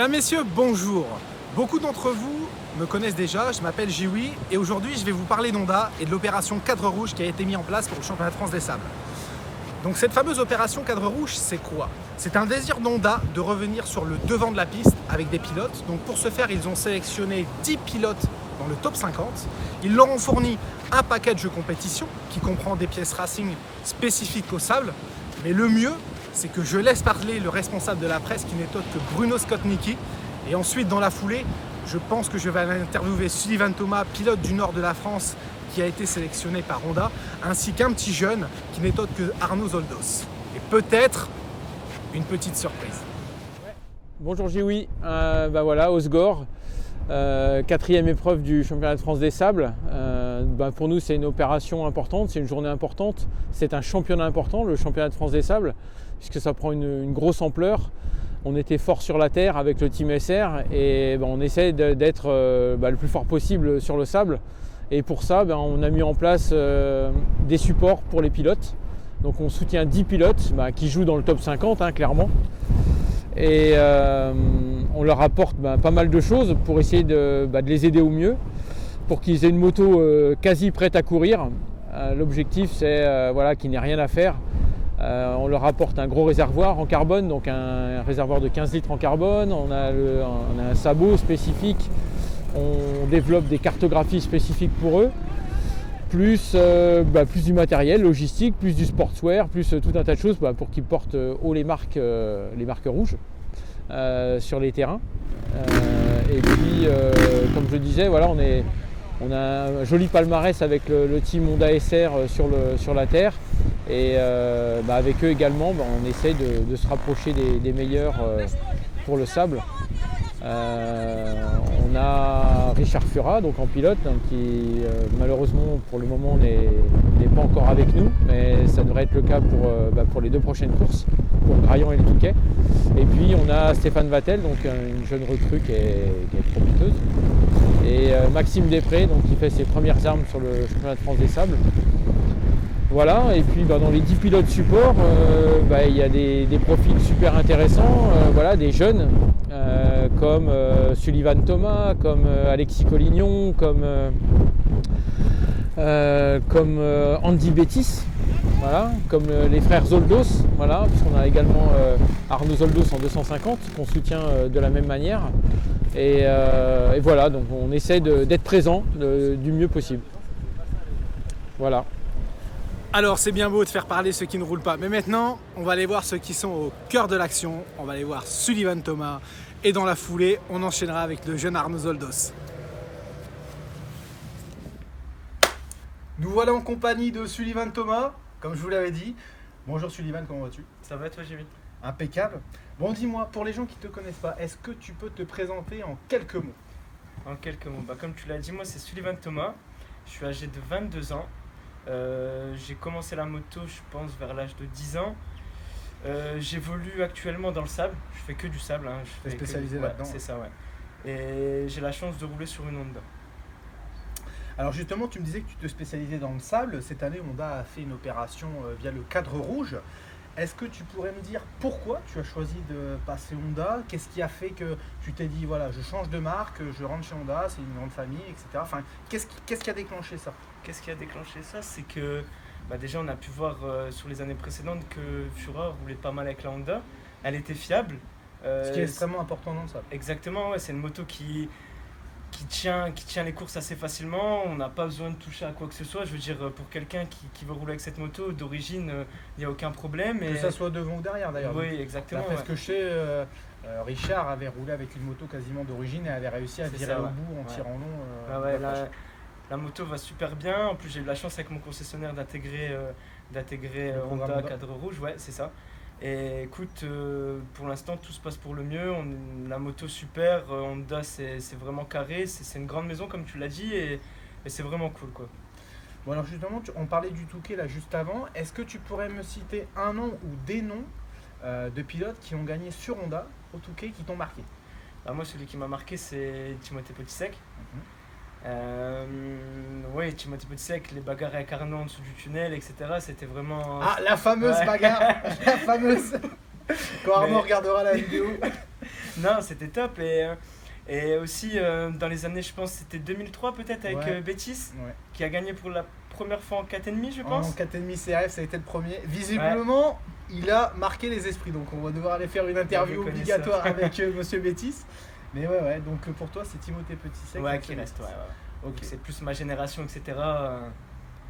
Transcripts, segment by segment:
Mesdames, Messieurs, bonjour. Beaucoup d'entre vous me connaissent déjà, je m'appelle Jiwi et aujourd'hui je vais vous parler d'Honda et de l'opération Cadre Rouge qui a été mise en place pour le championnat de France des sables. Donc cette fameuse opération Cadre Rouge, c'est quoi? C'est un désir d'Honda de revenir sur le devant de la piste avec des pilotes. Donc pour ce faire, ils ont sélectionné 10 pilotes dans le top 50. Ils leur ont fourni un package de compétition qui comprend des pièces racing spécifiques au sable. Mais le mieux, c'est que je laisse parler le responsable de la presse qui n'est autre que Bruno Skotnicki. Et ensuite, dans la foulée, je pense que je vais interviewer Sullivan Thomas, pilote du nord de la France, qui a été sélectionné par Honda, ainsi qu'un petit jeune qui n'est autre que Arnaud Zoldos. Et peut-être une petite surprise. Bonjour Jiwi, voilà, Osgore, quatrième épreuve du championnat de France des sables. Pour nous, c'est une opération importante, c'est une journée importante, c'est un championnat important, le championnat de France des sables, puisque ça prend une grosse ampleur. On était fort sur la terre avec le team SR et on essaie d'être le plus fort possible sur le sable. Et pour ça, on a mis en place des supports pour les pilotes. Donc on soutient 10 pilotes qui jouent dans le top 50, clairement. Et on leur apporte pas mal de choses pour essayer de les aider au mieux, pour qu'ils aient une moto quasi prête à courir. L'objectif, c'est qu'il n'y ait rien à faire. On leur apporte un gros réservoir en carbone, donc un réservoir de 15 litres en carbone. On a un sabot spécifique. On développe des cartographies spécifiques pour eux, plus du matériel logistique, plus du sportswear, plus tout un tas de choses pour qu'ils portent haut les marques rouges sur les terrains. Et puis, comme je disais, on a un joli palmarès avec le team Honda SR sur la terre. Et avec eux également, on essaie de se rapprocher des meilleurs pour le sable. On a Richard Fura donc en pilote qui malheureusement pour le moment n'est pas encore avec nous, mais ça devrait être le cas pour les deux prochaines courses, pour Graillon et le Touquet. Et puis on a Stéphane Vattel, donc une jeune recrue qui est prometteuse, et Maxime Després donc, qui fait ses premières armes sur le championnat de France des sables. Voilà, et puis dans les 10 pilotes support, il y a des profils super intéressants, des jeunes comme Sullivan Thomas, comme Alexis Collignon, comme Andy Bettis, comme les frères Zoldos, puisqu'on a également Arnaud Zoldos en 250 qu'on soutient de la même manière. Et voilà, donc on essaie d'être présent du mieux possible. Voilà. Alors c'est bien beau de faire parler ceux qui ne roulent pas, mais maintenant on va aller voir ceux qui sont au cœur de l'action. On va aller voir Sullivan Thomas et dans la foulée on enchaînera avec le jeune Arnaud Zoldos. Nous voilà en compagnie de Sullivan Thomas, comme je vous l'avais dit. Bonjour Sullivan, comment vas-tu? Ça va toi Jimmy? Impeccable. Bon, dis-moi, pour les gens qui ne te connaissent pas, est-ce que tu peux te présenter en quelques mots? En quelques mots, comme tu l'as dit, moi c'est Sullivan Thomas, je suis âgé de 22 ans. J'ai commencé la moto je pense vers l'âge de 10 ans. J'évolue actuellement dans le sable, je fais que du sable. Je fais spécialisé là-dedans. C'est ça, ouais. Et j'ai la chance de rouler sur une Honda. Alors justement, tu me disais que tu te spécialisais dans le sable. Cette année, Honda a fait une opération via le Cadre Rouge. Est-ce que tu pourrais me dire pourquoi tu as choisi de passer Honda? Qu'est-ce qui a fait que tu t'es dit, je change de marque, je rentre chez Honda, c'est une grande famille, etc. Enfin, qu'est-ce qui a déclenché ça? Qu'est-ce qui a déclenché ça? C'est que déjà on a pu voir sur les années précédentes que Fura roulait pas mal avec la Honda. Elle était fiable. Ce qui est extrêmement important dans le sable. Exactement, ouais, c'est une moto qui tient les courses assez facilement. On n'a pas besoin de toucher à quoi que ce soit. Je veux dire, pour quelqu'un qui veut rouler avec cette moto, d'origine, il n'y a aucun problème. Que ça soit devant ou derrière d'ailleurs. Oui, exactement. Parce que je sais, Richard avait roulé avec une moto quasiment d'origine et avait réussi à virer au bout en tirant long. La moto va super bien. En plus, j'ai eu la chance avec mon concessionnaire d'intégrer Honda Cadre Rouge. Ouais, c'est ça. Et écoute, pour l'instant, tout se passe pour le mieux. La moto super. Honda, c'est vraiment carré. C'est une grande maison, comme tu l'as dit. Et c'est vraiment cool, quoi. Bon, alors justement, on parlait du Touquet là juste avant. Est-ce que tu pourrais me citer un nom ou des noms de pilotes qui ont gagné sur Honda au Touquet qui t'ont marqué? Moi, celui qui m'a marqué, c'est Timothée Petitsek. Oui, Timothée Petitsek, les bagarres avec Arnaud en dessous du tunnel, etc. C'était vraiment. La fameuse bagarre. La fameuse. Quand Arnaud regardera la vidéo. Non, c'était top. Et aussi, dans les années, je pense, c'était 2003 peut-être, avec Bétis, qui a gagné pour la première fois en 4,5, je pense. En 4,5 CRF, ça a été le premier. Visiblement, il a marqué les esprits. Donc, on va devoir aller faire une interview obligatoire avec Monsieur Bétis. Mais ouais, donc pour toi, c'est Timothée Petitsec. Ouais, qui reste, ouais. Okay. C'est plus ma génération, etc.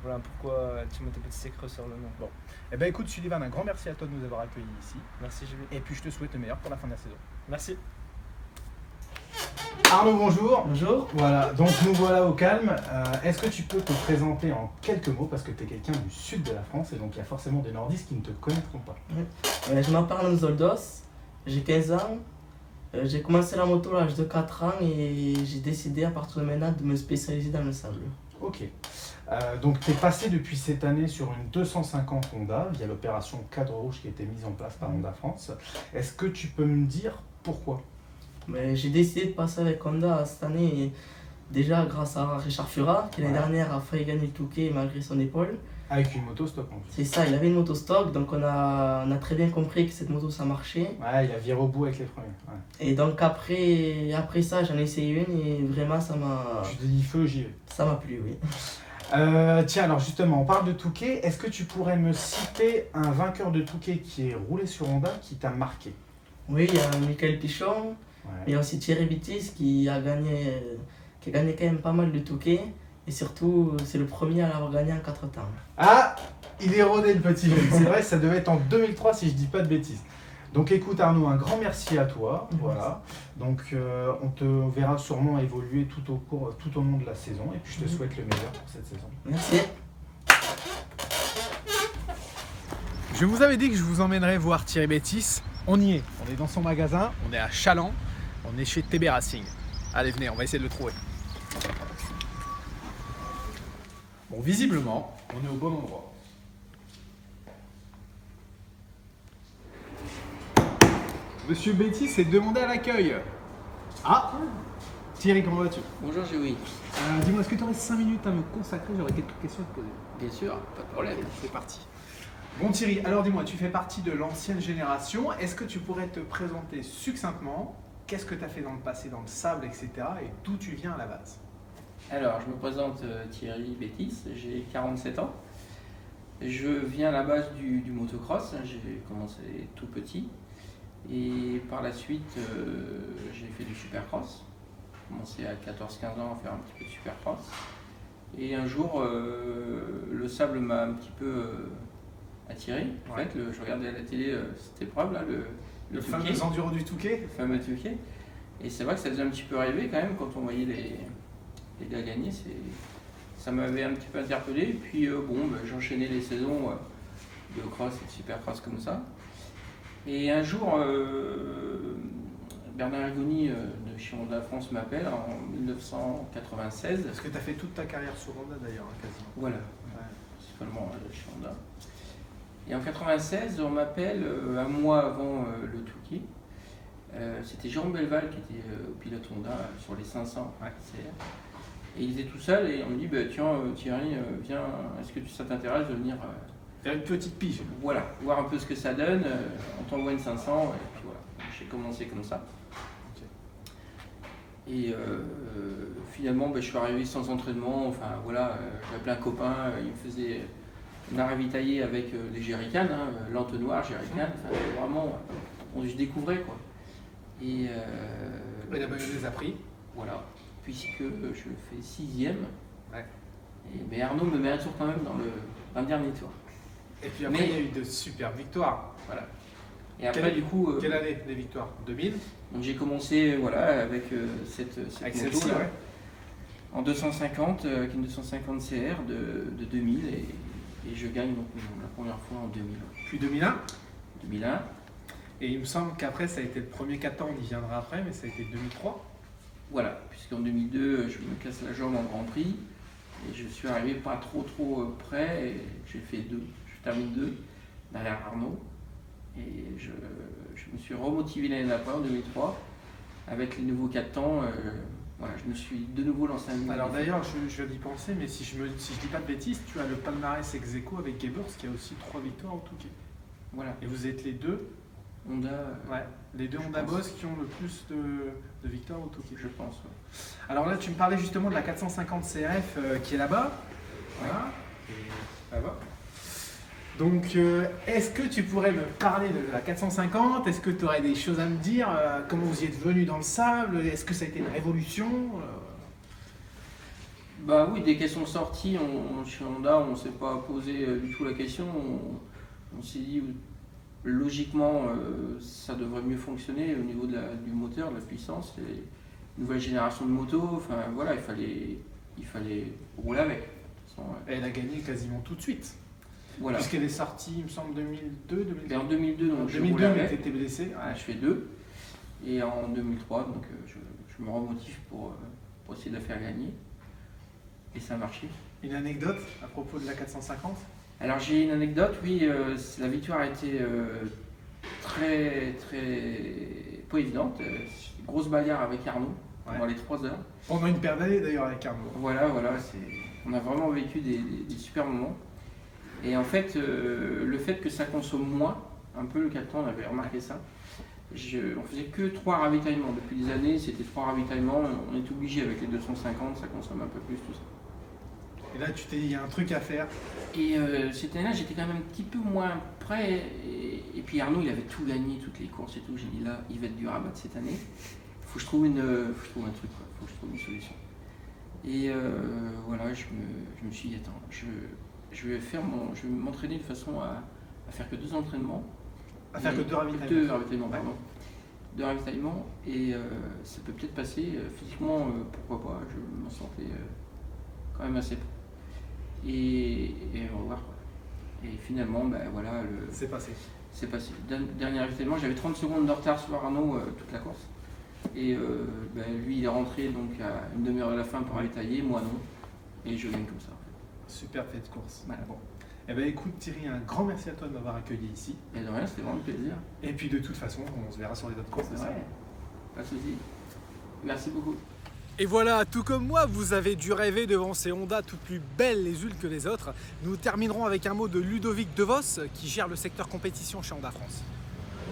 Voilà pourquoi Timothée Petitsec ressort le nom. Bon. Eh ben écoute, Sullivan, un grand merci à toi de nous avoir accueillis ici. Merci, Julie. Et puis, je te souhaite le meilleur pour la fin de la saison. Merci. Arnaud, bonjour. Bonjour. Voilà, donc nous voilà au calme. Est-ce que tu peux te présenter en quelques mots, parce que tu es quelqu'un du sud de la France et donc il y a forcément des nordistes qui ne te connaîtront pas. Je m'appelle Arnaud Zoldos, j'ai 15 ans. J'ai commencé la moto à l'âge de 4 ans et j'ai décidé à partir de maintenant de me spécialiser dans le sable. Ok. Donc tu es passé depuis cette année sur une 250 Honda via l'opération Cadre Rouge qui a été mise en place par Honda France. Est-ce que tu peux me dire pourquoi ? J'ai décidé de passer avec Honda cette année, déjà grâce à Richard Fura, qui l'année dernière a failli gagner le Touquet malgré son épaule. Avec une moto stock en plus. C'est ça, il avait une moto stock, donc on a très bien compris que cette moto ça marchait. Ouais, il a viré au bout avec les premiers. Ouais. Et donc après ça, j'en ai essayé une et vraiment ça m'a... Tu te dis feu, j'y vais. Ça m'a plu, oui. Tiens, alors justement, on parle de Touquet. Est-ce que tu pourrais me citer un vainqueur de Touquet qui est roulé sur Honda qui t'a marqué ? Oui, il y a Michael Pichon. Il y a aussi Thierry Bitis qui a gagné quand même pas mal de Touquet. Et surtout, c'est le premier à l'avoir gagné en 4 temps. Ah, il est rodé le petit. C'est vrai, ça devait être en 2003 si je dis pas de bêtises. Donc écoute Arnaud, un grand merci à toi. Voilà. Donc on te verra sûrement évoluer tout au long de la saison. Et puis je te souhaite le meilleur pour cette saison. Merci. Je vous avais dit que je vous emmènerais voir Thierry Bétis. On y est. On est dans son magasin. On est à Chaland. On est chez TB Racing. Allez, venez, on va essayer de le trouver. Bon, visiblement, on est au bon endroit. Monsieur Bétis est demandé à l'accueil. Ah, Thierry, comment vas-tu ? Bonjour Joey. Dis-moi, est-ce que tu aurais 5 minutes à me consacrer ? J'aurais quelques questions à te poser. Bien sûr, pas de problème. C'est parti. Bon Thierry, alors dis-moi, tu fais partie de l'ancienne génération. Est-ce que tu pourrais te présenter succinctement ? Qu'est-ce que tu as fait dans le passé, dans le sable, etc. et d'où tu viens à la base ? Alors, je me présente Thierry Bétis, j'ai 47 ans. Je viens à la base du motocross, j'ai commencé tout petit. Et par la suite, j'ai fait du supercross. J'ai commencé à 14-15 ans à faire un petit peu de supercross. Et un jour, le sable m'a un petit peu attiré. En fait, je regardais à la télé cette épreuve là, le fameux enduro du Touquet. Le fameux Touquet. Et c'est vrai que ça faisait un petit peu rêver quand même quand on voyait les gars gagner. Ça m'avait un petit peu interpellé. Et puis j'enchaînais les saisons de cross et de supercross comme ça. Et un jour, Bernard Agoni de chez Honda France m'appelle en 1996. Parce que tu as fait toute ta carrière sur Honda d'ailleurs, quasiment. Voilà, principalement chez Honda. Et en 96, on m'appelle un mois avant le Touquet. C'était Jérôme Belval qui était au pilote Honda sur les 500 CR. Et il était tout seul et on me dit tiens Thierry, viens, est-ce que ça t'intéresse de venir faire une petite pige. Voilà, voir un peu ce que ça donne. On t'envoie une 500 et puis voilà. J'ai commencé comme ça. Okay. Et finalement, je suis arrivé sans entraînement. Enfin voilà, j'avais plein de copains. Ils me faisaient la ravitailler avec les jerrycans, l'entonnoir, jerrycan. Enfin, vraiment, je découvrais quoi. Et la mayonnaise a pris. Voilà, puisque je fais 6e. Ouais. Mais Arnaud me met un tour quand même dans le dernier tour. Et puis après, il y a eu de super victoires. Voilà. Et après, du coup. Quelle année les victoires ? 2000 ? Donc j'ai commencé avec cette moto là, en 250, avec une 250 CR de 2000 et je gagne donc la première fois en 2000. Puis 2001 ? 2001. Et il me semble qu'après, ça a été le premier 4 ans, on y viendra après, mais ça a été 2003. Voilà, puisqu'en 2002, je me casse la jambe en Grand Prix et je suis arrivé pas trop près et j'ai fait 2. Je termine 2 derrière Arnaud et je me suis remotivé l'année d'après en 2003 avec les nouveaux 4 temps. Voilà, je me suis de nouveau lancé un. Alors d'ailleurs, je viens d'y penser, mais si je dis pas de bêtises, tu as le palmarès ex aequo avec Gebers qui a aussi 3 victoires au Touquet. Voilà. Et vous êtes les deux Honda, Ouais, les deux je Honda pense. Boss qui ont le plus de victoires au Touquet. je pense. Ouais. Alors là, tu me parlais justement de la 450 CRF qui est là-bas. Voilà. Et là-bas. Donc, est-ce que tu pourrais me parler de la 450? Est-ce que tu aurais des choses à me dire? Comment vous y êtes venu dans le sable? Est-ce que ça a été une révolution? Bah oui, dès qu'elles sont sorties, chez Honda, on ne s'est pas posé du tout la question. On s'est dit, logiquement, ça devrait mieux fonctionner au niveau du moteur, de la puissance, les nouvelles générations de motos. Enfin voilà, il fallait rouler avec. De toute façon, Elle a gagné quasiment tout de suite. voilà. Puisqu'elle est sortie, il me semble, 2002, Et 2003. en 2002, donc, En je 2002, roulais mais avec. tu étais blessé. Ouais, je fais 2. Et en 2003, donc je me remotive pour essayer de la faire gagner. Et ça a marché. Une anecdote à propos de la 450? Alors j'ai une anecdote, oui, la victoire a été très pas évidente. Grosse bagarre avec Arnaud pendant les 3 heures. Pendant une paire d'années d'ailleurs avec Arnaud. Voilà, on a vraiment vécu des super moments. Et en fait, le fait que ça consomme moins, un peu le 4 ans, on avait remarqué ça. On faisait que 3 ravitaillements. Depuis des années, c'était 3 ravitaillements. On est obligé avec les 250, ça consomme un peu plus tout ça. Et là, tu t'es dit, il y a un truc à faire. Et cette année-là, j'étais quand même un petit peu moins prêt. Et puis Arnaud, il avait tout gagné, toutes les courses et tout. J'ai dit là, il va être dur à battre cette année. Faut que je trouve un truc, quoi. Faut que je trouve une solution. Et voilà, je me suis dit, attends, je vais m'entraîner de façon à faire que 2 entraînements. À faire que 2 ravitaillements. 2 ravitaillements, pardon. 2 ravitaillements. Et ça peut peut-être passer. Physiquement, pourquoi pas, je m'en sentais quand même assez prêt. Et on va voir quoi. Et finalement, ben voilà, C'est passé. c'est passé. Dernier ravitaillement, j'avais 30 secondes de retard sur Arnaud toute la course. Et ben, lui, il est rentré donc à une demi-heure de la fin pour ravitailler, moi non. Et je gagne comme ça. Super fait de course. Voilà. Bon. Eh ben écoute Thierry, un grand merci à toi de m'avoir accueilli ici. Et de rien, c'était vraiment un plaisir. Et puis de toute façon, on se verra sur les autres courses. C'est ça. vrai. Pas de soucis. Merci beaucoup. Et voilà, tout comme moi, vous avez dû rêver devant ces Honda toutes plus belles les unes que les autres. Nous terminerons avec un mot de Ludovic Devos qui gère le secteur compétition chez Honda France.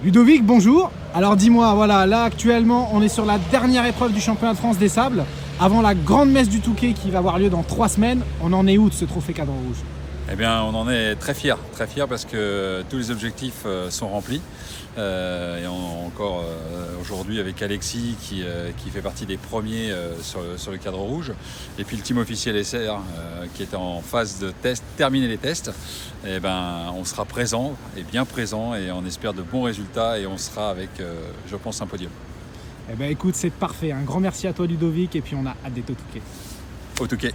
Ludovic, bonjour. Alors dis-moi, voilà, là actuellement on est sur la dernière épreuve du championnat de France des sables, avant la grande messe du Touquet qui va avoir lieu dans 3 semaines. On en est où de ce trophée cadre rouge? Eh bien, on en est très fiers parce que tous les objectifs sont remplis. Et encore aujourd'hui avec Alexis qui fait partie des premiers sur le cadre rouge. Et puis le team officiel SR qui est en phase de test, terminer les tests. Et ben, on sera présent et bien présent et on espère de bons résultats et on sera avec, je pense, un podium. Eh ben écoute, c'est parfait. Un grand merci à toi Ludovic et puis on a hâte d'être au Touquet. Au Touquet.